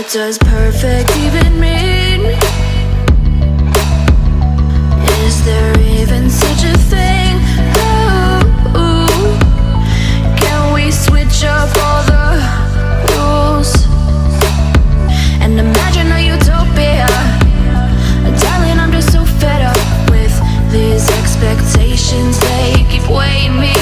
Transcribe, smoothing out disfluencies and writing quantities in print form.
What does perfect even mean? Is there even such a thing? Ooh, can we switch up all the rules and imagine a utopia? Darling, I'm just so fed up with these expectations. They keep weighing me